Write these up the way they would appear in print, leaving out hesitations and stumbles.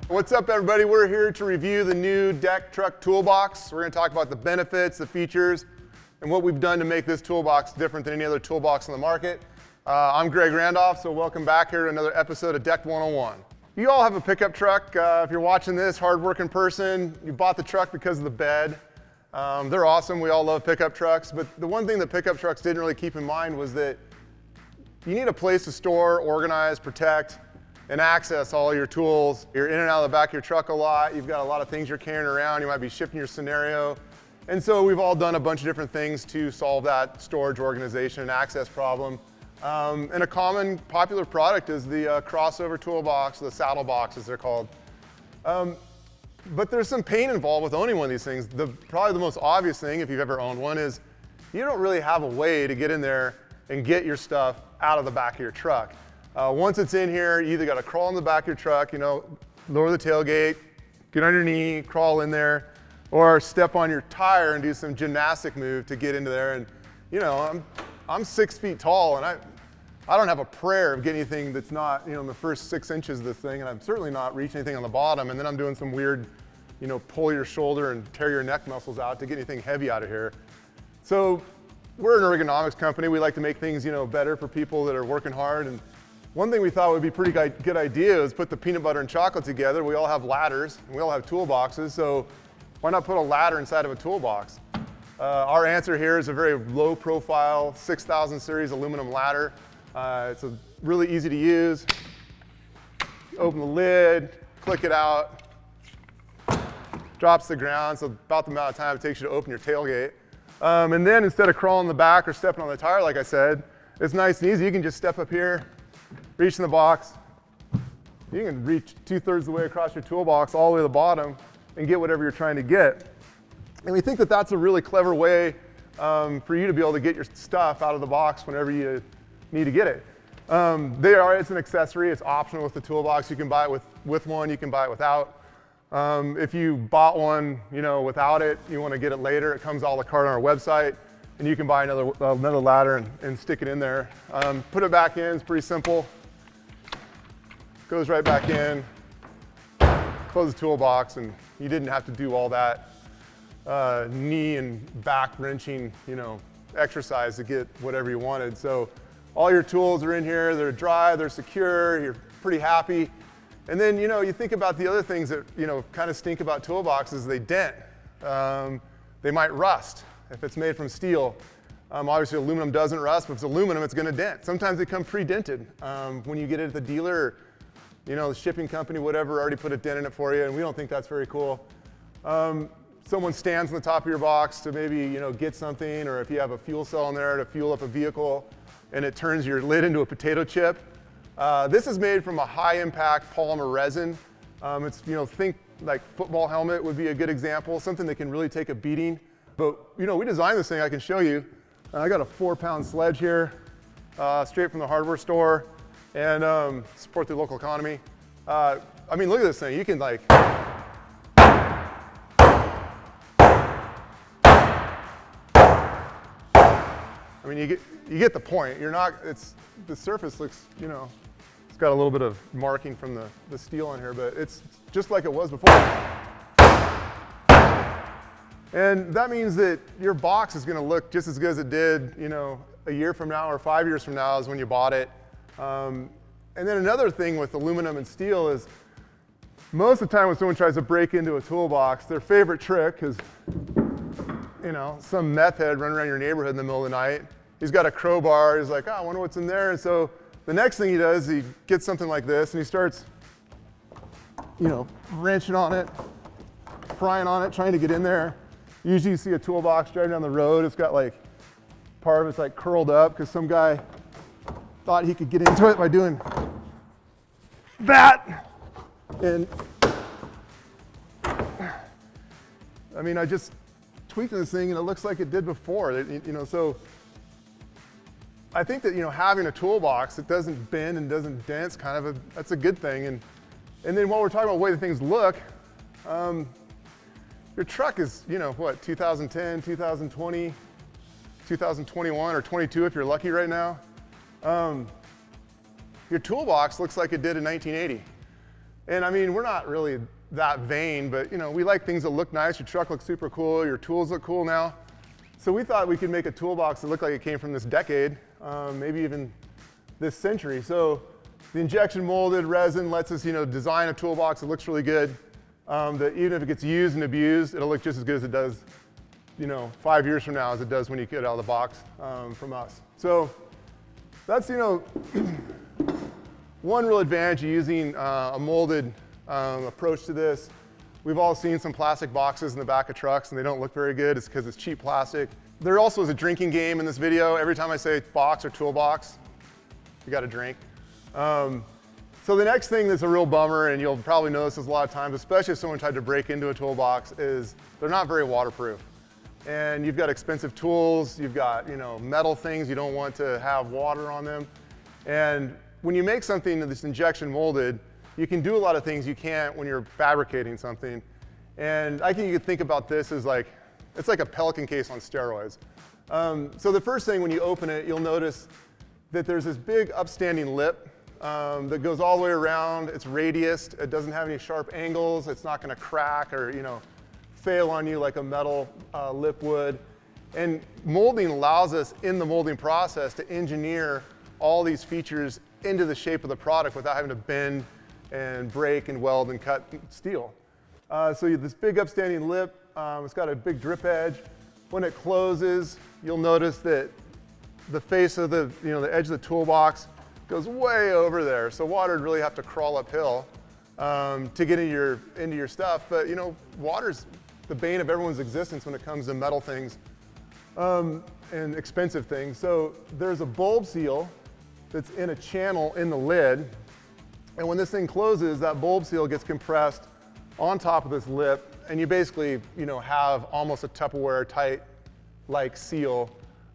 What's up, everybody? We're here to review the new deck truck toolbox. We're going to talk about the benefits, the features, and what we've done to make this toolbox different than any other toolbox on the market. I'm Greg Randolph, so welcome back here to another episode of Decked 101. You all have a pickup truck. If you're watching this, hard-working person, you bought the truck because of the bed. They're awesome. We all love pickup trucks. But the one thing that pickup trucks didn't really keep in mind was that you need a place to store, organize, protect, and access all your tools. You're in and out of the back of your truck a lot. You've got a lot of things you're carrying around. You might be shifting your scenario. And so we've all done a bunch of different things to solve that storage, organization, and access problem. And a common popular product is the crossover toolbox, the saddle box as they're called. But there's some pain involved with owning one of these things. Probably the most obvious thing, if you've ever owned one, is you don't really have a way to get in there and get your stuff out of the back of your truck. Once it's in here, you either got to crawl in the back of your truck, lower the tailgate, get on your knee, crawl in there, or step on your tire and do some gymnastic move to get into there. And I'm 6 feet tall, and I don't have a prayer of getting anything that's not in the first 6 inches of this thing, and I'm certainly not reaching anything on the bottom. And then I'm doing some weird, pull your shoulder and tear your neck muscles out to get anything heavy out of here. So we're an ergonomics company. We like to make things better for people that are working hard. And one thing we thought would be a pretty good idea is put the peanut butter and chocolate together. We all have ladders, and we all have toolboxes, so why not put a ladder inside of a toolbox? Our answer here is a very low profile 6000 series aluminum ladder. It's really easy to use. Open the lid, click it out, drops to the ground, so about the amount of time it takes you to open your tailgate. And then instead of crawling in the back or stepping on the tire, like I said, it's nice and easy. You can just step up here, reach in the box. You can reach 2/3 of the way across your toolbox all the way to the bottom and get whatever you're trying to get. And we think that that's a really clever way for you to be able to get your stuff out of the box whenever you need to get it. It's an accessory. It's optional with the toolbox. You can buy it with one. You can buy it without. If you bought one, without it, you want to get it later, it comes a la carte on our website, and you can buy another ladder and stick it in there. Put it back in. It's pretty simple. Goes right back in. Close the toolbox, and you didn't have to do all that knee and back wrenching, exercise to get whatever you wanted. So all your tools are in here. They're dry. They're secure. You're pretty happy. And then, you think about the other things that, kind of stink about toolboxes. They dent. They might rust if it's made from steel. Obviously, aluminum doesn't rust, but if it's aluminum, it's going to dent. Sometimes they come pre-dented. When you get it at the dealer, the shipping company, whatever, already put a dent in it for you, and we don't think that's very cool. Someone stands on the top of your box to maybe, get something, or if you have a fuel cell in there to fuel up a vehicle, and it turns your lid into a potato chip. This is made from a high-impact polymer resin. It's, think like football helmet would be a good example, something that can really take a beating. But, we designed this thing. I can show you. I got a 4-pound sledge here, straight from the hardware store, and support the local economy. Look at this thing. You can you get the point. The surface looks, it's got a little bit of marking from the steel in here, but it's just like it was before. And that means that your box is going to look just as good as it did, a year from now or 5 years from now is when you bought it. And then another thing with aluminum and steel is most of the time when someone tries to break into a toolbox, their favorite trick is, some meth head running around your neighborhood in the middle of the night. He's got a crowbar. He's like, I wonder what's in there. And so the next thing he does, he gets something like this, and he starts, wrenching on it, prying on it, trying to get in there. Usually you see a toolbox driving down the road. It's got part of it's curled up because some guy thought he could get into it by doing that. And I just tweaked this thing, and it looks like it did before. So I think that having a toolbox that doesn't bend and doesn't dent, that's a good thing. And then while we're talking about the way the things look, your truck is 2010, 2020, 2021 or 22 if you're lucky right now. Your toolbox looks like it did in 1980. And I mean, we're not really that vain, but you know, we like things that look nice. Your truck looks super cool, your tools look cool now. So we thought we could make a toolbox that looked like it came from this decade, maybe even this century. So the injection molded resin lets us, you know, design a toolbox that looks really good. That even if it gets used and abused, it'll look just as good as it does, you know, 5 years from now as it does when you get it out of the box from us. So that's, you know, one real advantage of using a molded approach to this. We've all seen some plastic boxes in the back of trucks and they don't look very good. It's because it's cheap plastic. There also is a drinking game in this video. Every time I say box or toolbox, you got to drink. So the next thing that's a real bummer, and you'll probably notice this a lot of times, especially if someone tried to break into a toolbox, is they're not very waterproof. And you've got expensive tools, you've got, you know, metal things, you don't want to have water on them. And when you make something that's injection molded, you can do a lot of things you can't when you're fabricating something. And I think you could think about this as like, it's like a Pelican case on steroids. So the first thing when you open it, you'll notice that there's this big upstanding lip that goes all the way around. It's radiused, it doesn't have any sharp angles, it's not gonna crack or, you know, fail on you like a metal lip would. And molding allows us in the molding process to engineer all these features into the shape of the product without having to bend and break and weld and cut steel. So you have this big upstanding lip, it's got a big drip edge. When it closes, you'll notice that the face of the, you know, the edge of the toolbox goes way over there. So water would really have to crawl uphill to get into your stuff. But you know, water's the bane of everyone's existence when it comes to metal things and expensive things. So there's a bulb seal that's in a channel in the lid. And when this thing closes, that bulb seal gets compressed on top of this lip, and you basically, you know, have almost a Tupperware tight like seal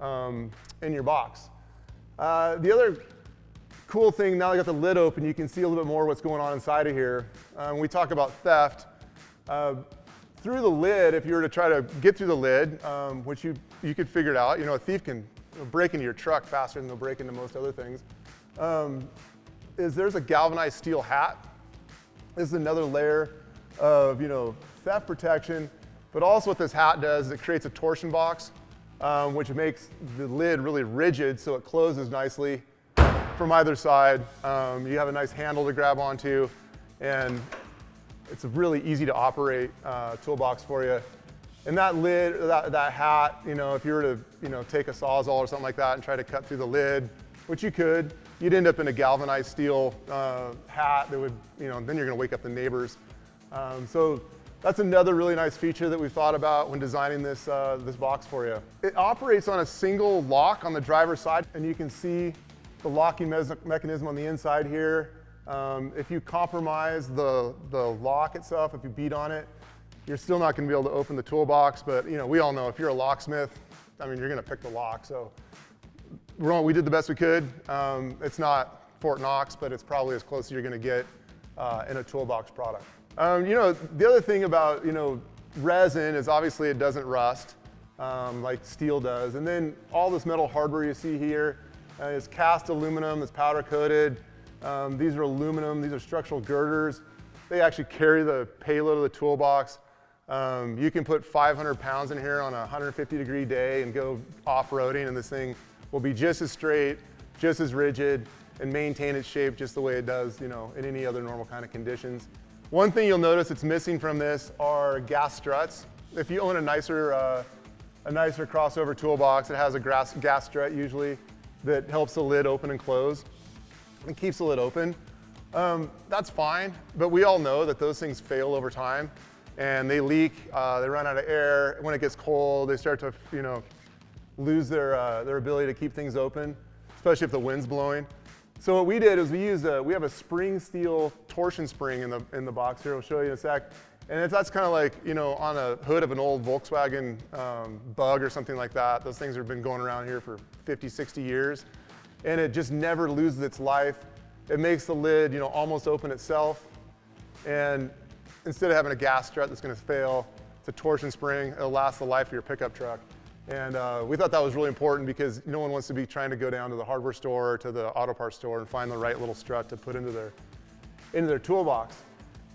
in your box. The other cool thing, now I got the lid open, you can see a little bit more what's going on inside of here. When we talk about theft, through the lid, if you were to try to get through the lid, which you could figure it out, you know, a thief can break into your truck faster than they'll break into most other things, there's a galvanized steel hat. This is another layer of, you know, theft protection, but also what this hat does is it creates a torsion box, which makes the lid really rigid so it closes nicely from either side. You have a nice handle to grab onto, and it's a really easy to operate toolbox for you. And that lid, that hat, you know, if you were to, you know, take a Sawzall or something like that and try to cut through the lid, which you could, you'd end up in a galvanized steel hat that would, you know, then you're gonna wake up the neighbors. So that's another really nice feature that we thought about when designing this, this box for you. It operates on a single lock on the driver's side, and you can see the locking mechanism on the inside here. If you compromise the lock itself, if you beat on it, you're still not gonna be able to open the toolbox, but you know, we all know if you're a locksmith, I mean, you're gonna pick the lock. So we did the best we could. It's not Fort Knox, but it's probably as close as you're gonna get in a toolbox product. You know, the other thing about, you know, resin is obviously it doesn't rust like steel does. And then all this metal hardware you see here is cast aluminum, it's powder coated. These are aluminum, these are structural girders. They actually carry the payload of the toolbox. You can put 500 pounds in here on a 150-degree day and go off-roading, and this thing will be just as straight, just as rigid, and maintain its shape just the way it does, you know, in any other normal kind of conditions. One thing you'll notice that's missing from this are gas struts. If you own a nicer crossover toolbox, it has a gas strut usually that helps the lid open and close and keeps the lid open. That's fine, but we all know that those things fail over time and they leak, they run out of air. When it gets cold, they start to, you know, lose their ability to keep things open, especially if the wind's blowing. So what we did is we have a spring steel torsion spring in the box here. I'll show you in a sec. And that's kind of like, you know, on a hood of an old Volkswagen Bug or something like that. Those things have been going around here for 50, 60 years. And it just never loses its life. It makes the lid, you know, almost open itself. And instead of having a gas strut that's going to fail, it's a torsion spring. It'll last the life of your pickup truck. And we thought that was really important because no one wants to be trying to go down to the hardware store or to the auto parts store and find the right little strut to put into their toolbox.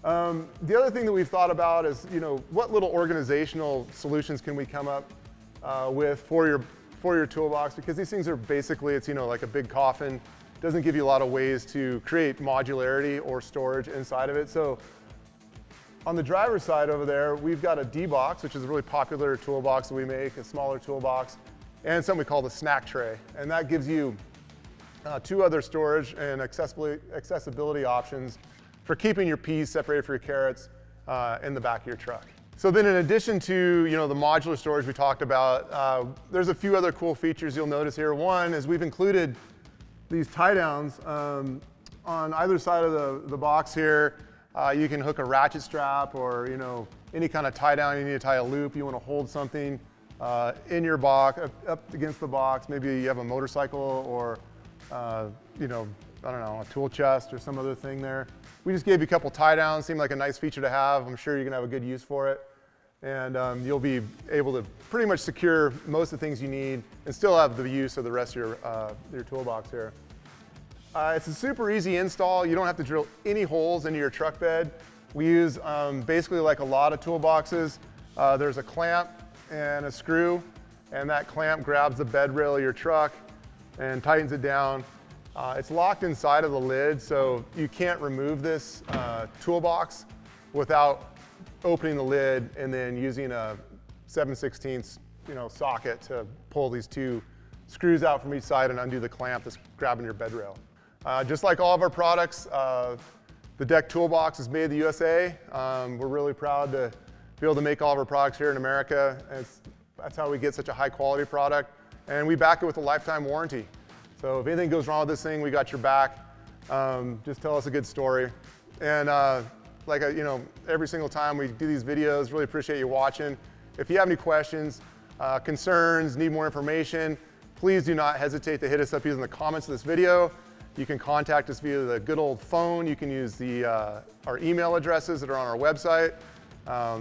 The other thing that we've thought about is, what little organizational solutions can we come up with for your toolbox, because these things are basically, it's like a big coffin. It doesn't give you a lot of ways to create modularity or storage inside of it. So on the driver's side over there, we've got a D-box, which is a really popular toolbox that we make, a smaller toolbox, and something we call the snack tray. And that gives you 2 other storage and accessibility options for keeping your peas separated from your carrots in the back of your truck. So then in addition to the modular storage we talked about, there's a few other cool features you'll notice here. One is we've included these tie downs on either side of the box here. You can hook a ratchet strap or any kind of tie down. You need to tie a loop, you want to hold something in your box, up against the box. Maybe you have a motorcycle or I don't know, a tool chest or some other thing there. We just gave you a couple tie downs, seemed like a nice feature to have. I'm sure you're gonna have a good use for it. And you'll be able to pretty much secure most of the things you need and still have the use of the rest of your toolbox here. It's a super easy install. You don't have to drill any holes into your truck bed. We use basically like a lot of toolboxes. There's a clamp and a screw, and that clamp grabs the bed rail of your truck and tightens it down. It's locked inside of the lid, so you can't remove this toolbox without opening the lid and then using a 7/16 socket to pull these 2 screws out from each side and undo the clamp that's grabbing your bed rail. Just like all of our products, the DECKED toolbox is made in the USA. We're really proud to be able to make all of our products here in America. That's how we get such a high quality product. And we back it with a lifetime warranty. So if anything goes wrong with this thing, we got your back. Just tell us a good story. And every single time we do these videos, really appreciate you watching. If you have any questions, concerns, need more information, please do not hesitate to hit us up using the comments of this video. You can contact us via the good old phone. You can use our email addresses that are on our website.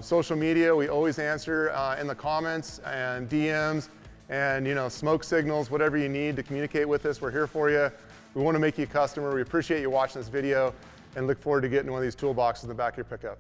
Social media, we always answer in the comments and DMs and smoke signals, whatever you need to communicate with us, we're here for you. We want to make you a customer. We appreciate you watching this video and look forward to getting one of these toolboxes in the back of your pickup.